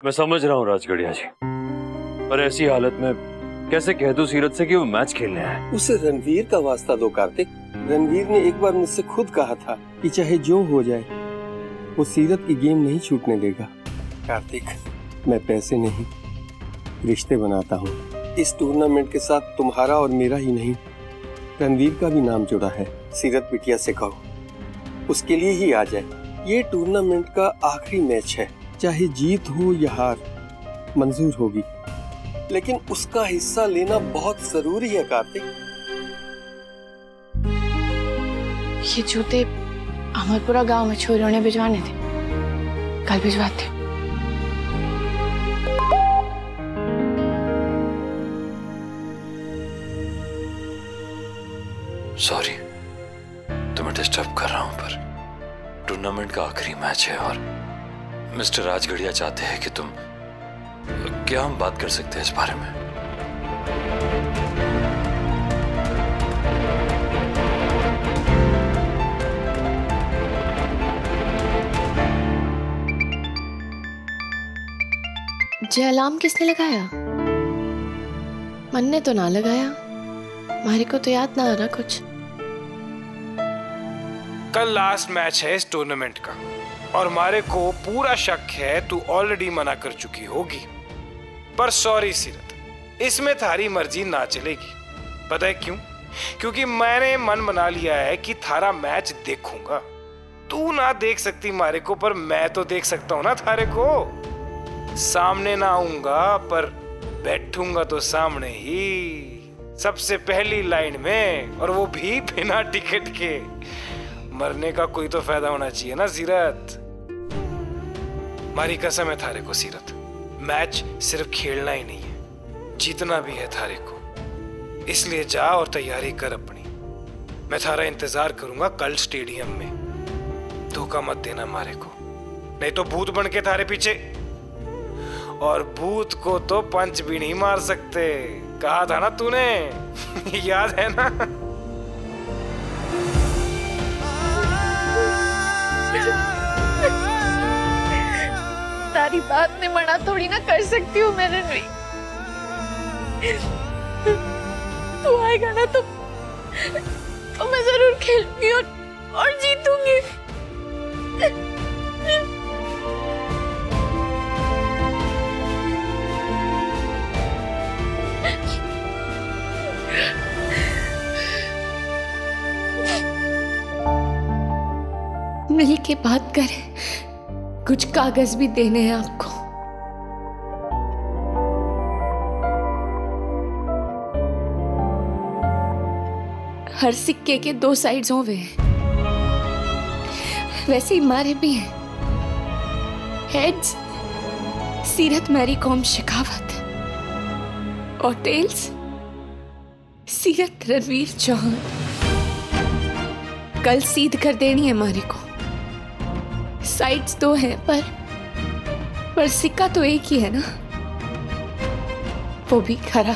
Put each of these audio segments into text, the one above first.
मैं समझ रहा हूँ राजगढ़िया जी, पर ऐसी हालत में कैसे कह दूं सीरत से कि वो मैच खेलने आए? उसे रणवीर का वास्ता दो कार्तिक। रणवीर ने एक बार मुझसे खुद कहा था कि चाहे जो हो जाए वो सीरत की गेम नहीं छूटने देगा। कार्तिक, मैं पैसे नहीं रिश्ते बनाता हूँ। इस टूर्नामेंट के साथ तुम्हारा और मेरा ही नहीं, रणवीर का भी नाम जुड़ा है। सीरत बिटिया से कहो उसके लिए ही आ जाए। ये टूर्नामेंट का आखिरी मैच है, चाहे जीत हो या हार मंजूर होगी, लेकिन उसका हिस्सा लेना बहुत जरूरी है कार्तिक। ये जूते अमरपुरा गांव में छोरियों ने भिजवाने थे, कल भिजवाते। सॉरी तुम्हें डिस्टर्ब कर रहा हूं, पर टूर्नामेंट का आखिरी मैच है और मिस्टर राजगढ़िया चाहते हैं कि तुम, क्या हम बात कर सकते हैं इस बारे में? ये अलार्म किसने लगाया? मन ने तो ना लगाया, मारे को तो याद ना आ रहा कुछ। कल लास्ट मैच है इस टूर्नामेंट का और मारे को पूरा शक है तू ऑलरेडी मना कर चुकी होगी। पर सॉरी सीरत, इसमें थारी मर्जी ना चलेगी। पता है क्यों? क्योंकि मैंने मन बना लिया है कि थारा मैच देखूंगा। तू ना देख सकती मारे को, पर मैं तो देख सकता हूं ना थारे को। सामने ना आऊंगा पर बैठूंगा तो सामने ही, सबसे पहली लाइन में, और वो भी बिना टिकट के। मरने का कोई तो फायदा होना चाहिए ना सीरत। मारी कसम है थारे को सीरत, मैच सिर्फ खेलना ही नहीं है, जीतना भी है थारे को। इसलिए जा और तैयारी कर अपनी। मैं थारा इंतजार करूंगा कल स्टेडियम में। धोखा मत देना मारे को, नहीं तो भूत बन के थारे पीछे। और भूत को तो पंच भी नहीं मार सकते, कहा था ना तूने। याद है ना? तारी बात में मना थोड़ी ना कर सकती हूँ मैं रणवीर। तू आएगा ना तो मैं जरूर खेलूंगी और जीतूंगी। मिल के बात करें, कुछ कागज भी देने हैं आपको। हर सिक्के के दो साइड्स हों वे, वैसे ही मारे भी हैं। हेड्स सीरत मैरी कॉम शेखावत और टेल्स सीरत रणवीर चौहान। कल सीध कर देनी है मारे को। साइड्स दो हैं पर सिक्का तो एक ही है ना, वो भी खरा।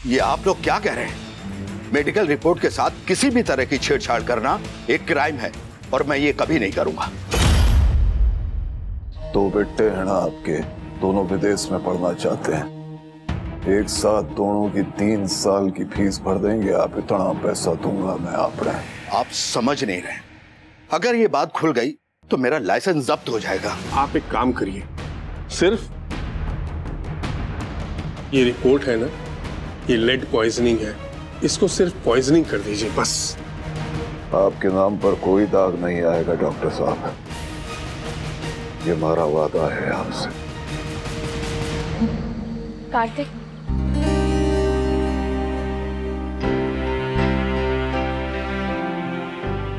ये आप लोग क्या कह रहे हैं? मेडिकल रिपोर्ट के साथ किसी भी तरह की छेड़छाड़ करना एक क्राइम है और मैं ये कभी नहीं करूंगा। दो बेटे हैं ना आपके, दोनों विदेश में पढ़ना चाहते हैं। एक साथ दोनों की 3 साल की फीस भर देंगे आप। इतना पैसा दूंगा मैं आप रहे। आप समझ नहीं रहे, अगर ये बात खुल गई तो मेरा लाइसेंस जब्त हो जाएगा। आप एक काम करिए, सिर्फ ये रिपोर्ट है ना, ये लेड पॉइजनिंग है, इसको सिर्फ पॉइजनिंग कर दीजिए बस। आपके नाम पर कोई दाग नहीं आएगा डॉक्टर साहब, ये हमारा वादा है आपसे। कार्तिक,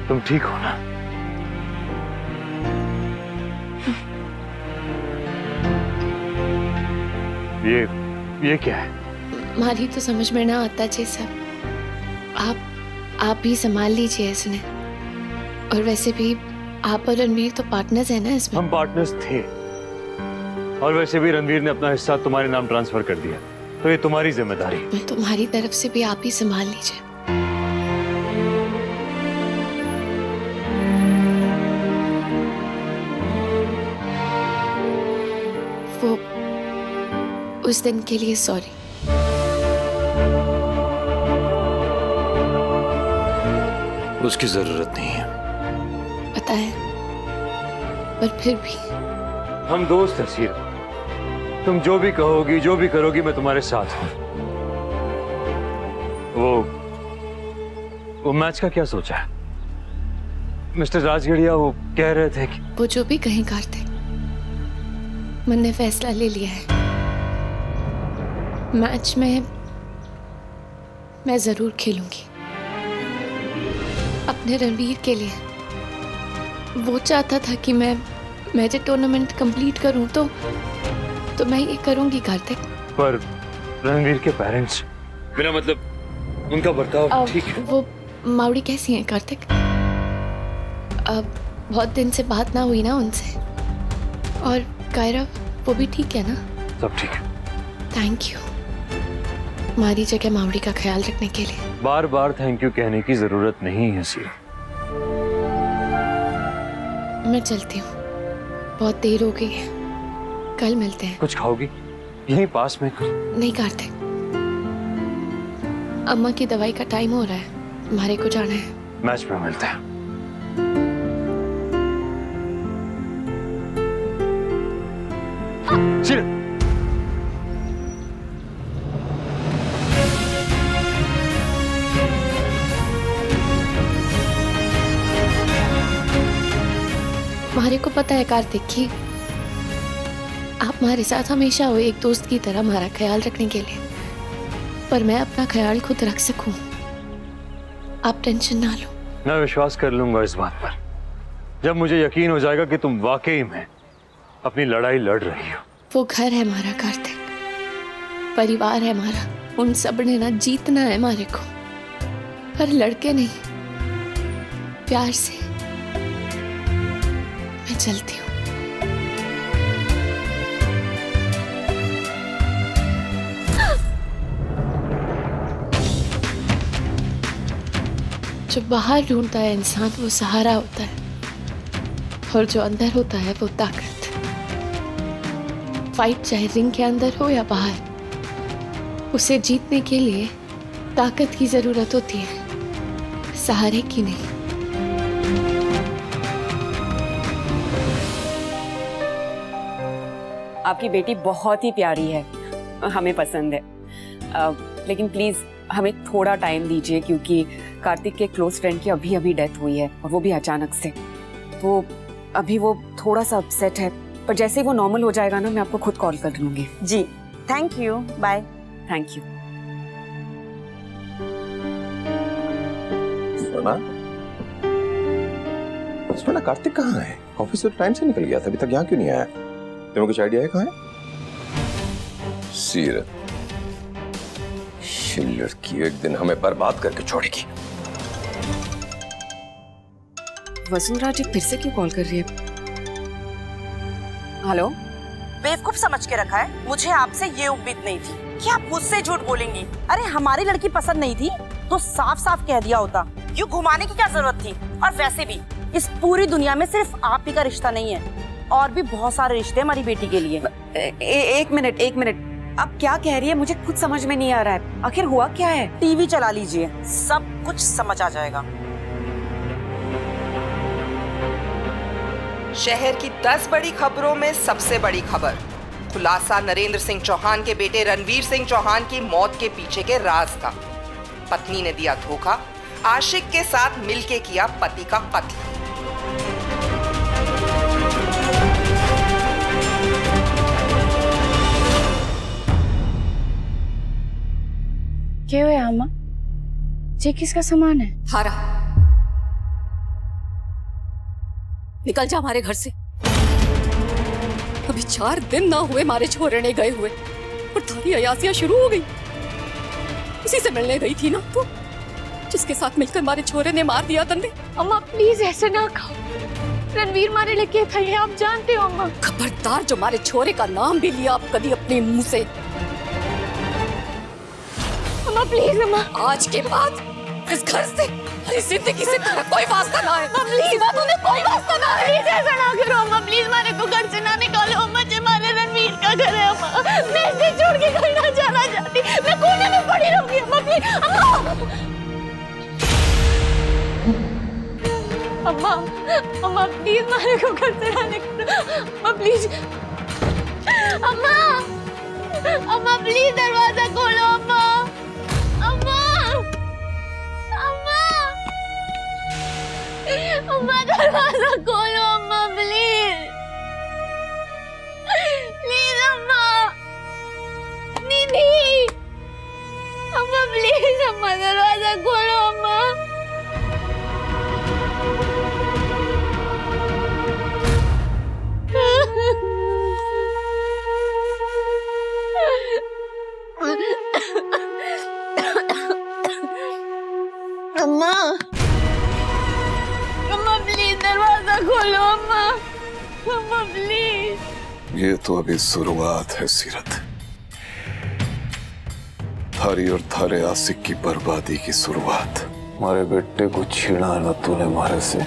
तुम ठीक हो ना? ये क्या है? मारी तो समझ में ना आता जी सब। आप भी संभाल लीजिए इसने। और वैसे भी आप और रणवीर तो पार्टनर्स हैं ना इसमें। हम पार्टनर्स थे, और वैसे भी रणवीर ने अपना हिस्सा तुम्हारे नाम ट्रांसफर कर दिया, तो ये तुम्हारी जिम्मेदारी। तुम्हारी तरफ से भी आप ही संभाल लीजिए। वो उस दिन के लिए सॉरी। उसकी जरूरत नहीं है। पता है, पर फिर भी हम दोस्त हैं सीरत। तुम जो भी कहोगी, जो भी करोगी, मैं तुम्हारे साथ हूं। वो मैच का क्या सोचा है? मिस्टर राजगढ़िया वो कह रहे थे कि वो जो भी कहें कार्तिक, मैंने फैसला ले लिया है। मैच में मैं जरूर खेलूंगी अपने रणवीर के लिए। वो चाहता था कि मैं ये टूर्नामेंट कंप्लीट करूं, तो मैं ये करूंगी कार्तिक। पर रणवीर के पेरेंट्स, मेरा मतलब उनका बर्ताव ठीक है? वो मावड़ी कैसी हैं कार्तिक? अब बहुत दिन से बात ना हुई ना उनसे। और कायरा, वो भी ठीक है ना? सब ठीक है। थैंक यू हमारी जगह मावड़ी का ख्याल रखने के लिए। बार बार थैंक यू कहने की जरूरत नहीं है सीरत। मैं चलती हूँ, बहुत देर हो गई है। कल मिलते हैं। कुछ खाओगी? यहीं पास में? नहीं कार्तिक, अम्मा की दवाई का टाइम हो रहा है, हमारे को जाना है। मैच में मिलते हैं। सीरत, हमारे को पता है कार्तिक कि आप हमारे साथ हमेशा हो, एक दोस्त की तरह हमारा ख्याल रखने के लिए। पर मैं अपना ख्याल खुद रख सकूं, आप टेंशन ना लो। मैं विश्वास कर लूंगा इस बात पर, जब मुझे यकीन हो जाएगा कि तुम वाकई में अपनी लड़ाई लड़ रही हो। वो घर है हमारा कार्तिक, परिवार है हमारा। उन सब ने ना जीतना है हमारे को, पर लड़के नहीं, प्यार से। मैं चलती हूँ। जो बाहर ढूंढता है इंसान, वो सहारा होता है, और जो अंदर होता है वो ताकत। फाइट चाहे रिंग के अंदर हो या बाहर, उसे जीतने के लिए ताकत की जरूरत होती है, सहारे की नहीं। आपकी बेटी बहुत ही प्यारी है, हमें पसंद है। लेकिन प्लीज हमें थोड़ा टाइम दीजिए, क्योंकि कार्तिक के क्लोज फ्रेंड की अभी अभी डेथ हुई है, और वो भी अचानक से। तो अभी वो थोड़ा सा अपसेट है, पर जैसे ही वो नॉर्मल हो जाएगा ना, मैं आपको खुद कॉल कर लूंगी। जी thank you, bye. Thank you. सुना कार्तिक कहाँ है? ऑफिस से टाइम से निकल गया था, अभी तक यहाँ क्यों नहीं आया? तुम्हें कुछ आइडिया है कहाँ है? सीरत, ये लड़की एक दिन हमें बर्बाद करके छोड़ेगी। वसुंधरा जी फिर से क्यों कॉल कर रही है? हेलो? बेवकूफ समझ के रखा है, मुझे आपसे ये उम्मीद नहीं थी कि आप मुझसे झूठ बोलेंगी। अरे हमारी लड़की पसंद नहीं थी तो साफ साफ कह दिया होता, यूं घुमाने की क्या जरूरत थी? और वैसे भी इस पूरी दुनिया में सिर्फ आप ही का रिश्ता नहीं है, और भी बहुत सारे रिश्ते हमारी बेटी के लिए। एक मिनट, अब क्या कह रही है? मुझे कुछ समझ में नहीं आ रहा है, आखिर हुआ क्या है? टीवी चला लीजिए, सब कुछ समझ आ जाएगा। शहर की 10 बड़ी खबरों में सबसे बड़ी खबर, खुलासा नरेंद्र सिंह चौहान के बेटे रणवीर सिंह चौहान की मौत के पीछे के राज का। पत्नी ने दिया धोखा, आशिक के साथ मिलके किया पति का कत्ल। क्या हुआ अम्मा? ये किसका सामान है? थारा, निकल जा हमारे घर से। अभी 4 दिन ना हुए हमारे छोरे ने गए हुए, और थारी अयासियां शुरू हो गई। उसी से मिलने गई थी ना तू, जिसके साथ मिलकर हमारे छोरे ने मार दिया तंदे। अम्मा प्लीज ऐसे ना कहो, रणवीर मारे लेके था, ये आप जानते हो अम्मा। खबरदार, जो हमारे छोरे का नाम भी लिया आप कभी अपने मुंह से। अम्मा प्लीज अम्मा, आज के बाद इस घर से, इस जिंदगी से तेरा कोई वास्ता ना है। प्लीज उन्हें कोई वास्ता ना है। प्लीज ऐसा ना करो अम्मा, प्लीज मारे को घर से ना निकालो अम्मा, जे मारे रणवीर का अम्मा प्लीज मारे को घर से ना निकलो। अम्मा प्लीज, अम्मा अम्मा प्लीज दरवाजा खोलो अम्मा। अम्मा अम्मा अम्मा दरवाजा खोलो अम्मा प्लीज प्लीज अम्मा। दीदी अम्मा प्लीज अम्मा दरवाजा खोलो अम्मा। अम्मा अम्मा प्लीज दरवाजा खोलो अम्मा। अम्मा प्लीज। ये तो अभी शुरुआत है सीरत, थारी और थारे आशिक की बर्बादी की शुरुआत। हमारे बेटे को छीना न तूने मारे से,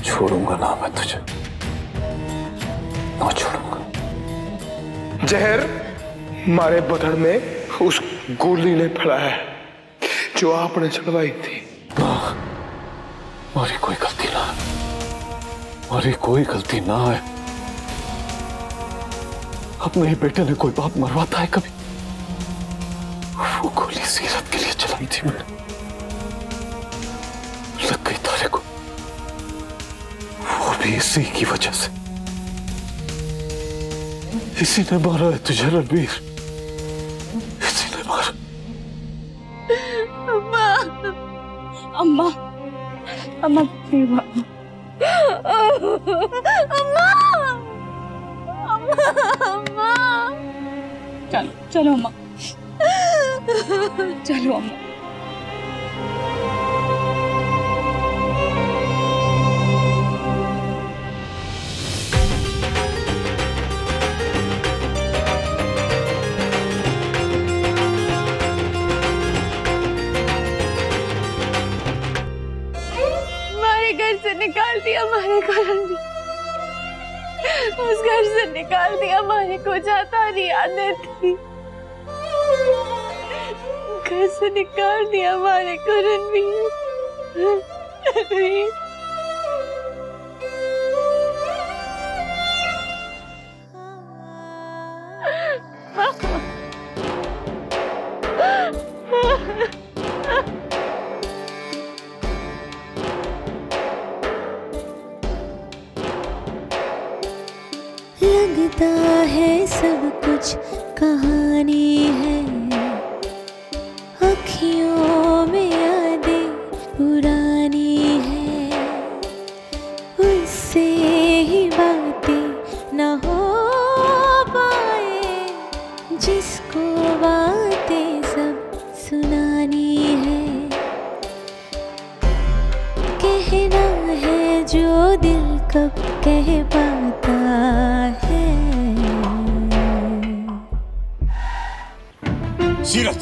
छोड़ूंगा ना मैं तुझे, ना छोड़ूंगा। जहर मारे बदन में उस गोली ने पड़ा है जो आपने चढ़वाई थी। हमारी कोई गलती ना है, हमारी कोई गलती ना है। अपने ही बेटे ने कोई बाप मरवाता है कभी? वो गोली सीरत के लिए चलाई थी मैंने, लग गई तारे को, वो भी इसी की वजह से। इसी ने मारा है तुझे रणवीर, इसी ने मारा। अम्मा अम्मा अम्मा प्लीज अम्मा अम्मा। चलो चलो अम्मा, चलो अम्मा। हमारे घर से निकाल दिया हमारे को रणवीर, उस घर से निकाल दिया हमारे को, जाता नहीं आने थी। घर से निकाल दिया हमारे को रणवीर। लगता है सब कुछ कहानी है, अखियों में यादें पुरानी है, उससे ही बातें न हो पाए, जिसको बातें सब सुनानी है। कहना है जो दिल कब कह पाता है। सीरत,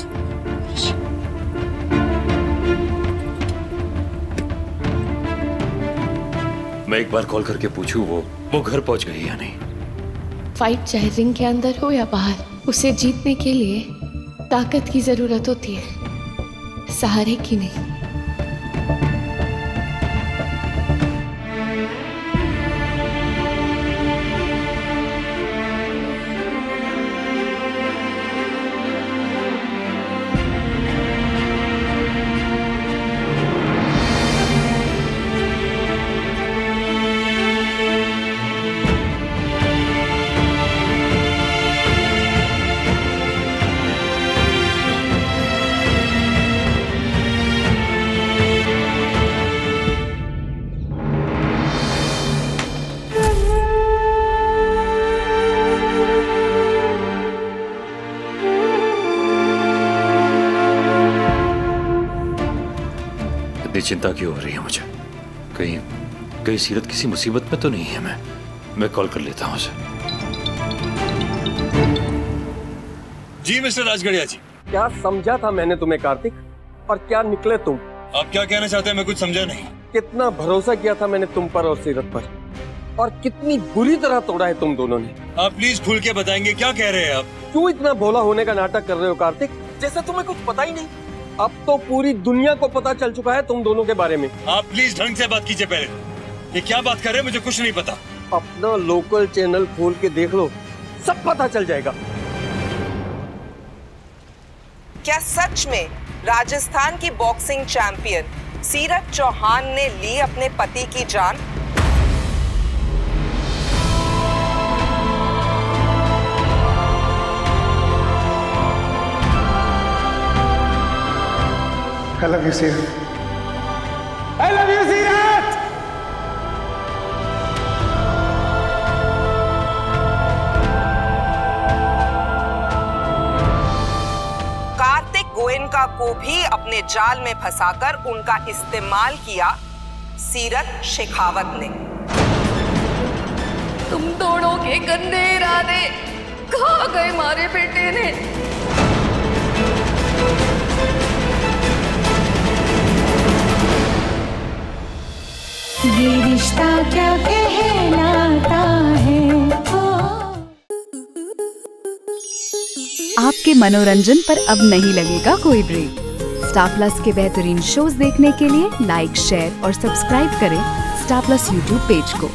मैं एक बार कॉल करके पूछूं वो घर पहुंच गई या नहीं? फाइट चाहे रिंग के अंदर हो या बाहर, उसे जीतने के लिए ताकत की जरूरत होती है, सहारे की नहीं। चिंता क्यों हो रही है मुझे? कहीं सीरत किसी मुसीबत में तो नहीं है? मैं कॉल कर लेता हूं उसे। जी मिस्टर राजगढ़िया जी। क्या समझा था मैंने तुम्हें कार्तिक, और क्या निकले तुम? आप क्या कहना चाहते हैं? मैं कुछ समझा नहीं। कितना भरोसा किया था मैंने तुम पर और सीरत पर, और कितनी बुरी तरह तोड़ा है तुम दोनों ने। आप प्लीज खुल के बताएंगे क्या कह रहे हैं आप? क्यों इतना भोला होने का नाटक कर रहे हो कार्तिक, जैसे तुम्हें कुछ पता ही नहीं? अब तो पूरी दुनिया को पता चल चुका है तुम दोनों के बारे में। आप प्लीज ढंग से बात कीजिए पहले। ये क्या बात कर रहे हैं मुझे कुछ नहीं पता। अपना लोकल चैनल खोल के देख लो, सब पता चल जाएगा। क्या सच में राजस्थान की बॉक्सिंग चैंपियन सीरत चौहान ने ली अपने पति की जान? I love you, Seerat. I love you, Seerat. Kartik Goenka को भी अपने जाल में फंसाकर उनका इस्तेमाल किया सीरत शेखावत ने। तुम दोनों के गंदे इरादे खा गए मारे बेटे ने। ये रिश्ता क्या कहलाता है। आपके मनोरंजन पर अब नहीं लगेगा कोई ब्रेक। स्टार प्लस के बेहतरीन शोज देखने के लिए लाइक, शेयर और सब्सक्राइब करें स्टार प्लस यूट्यूब पेज को।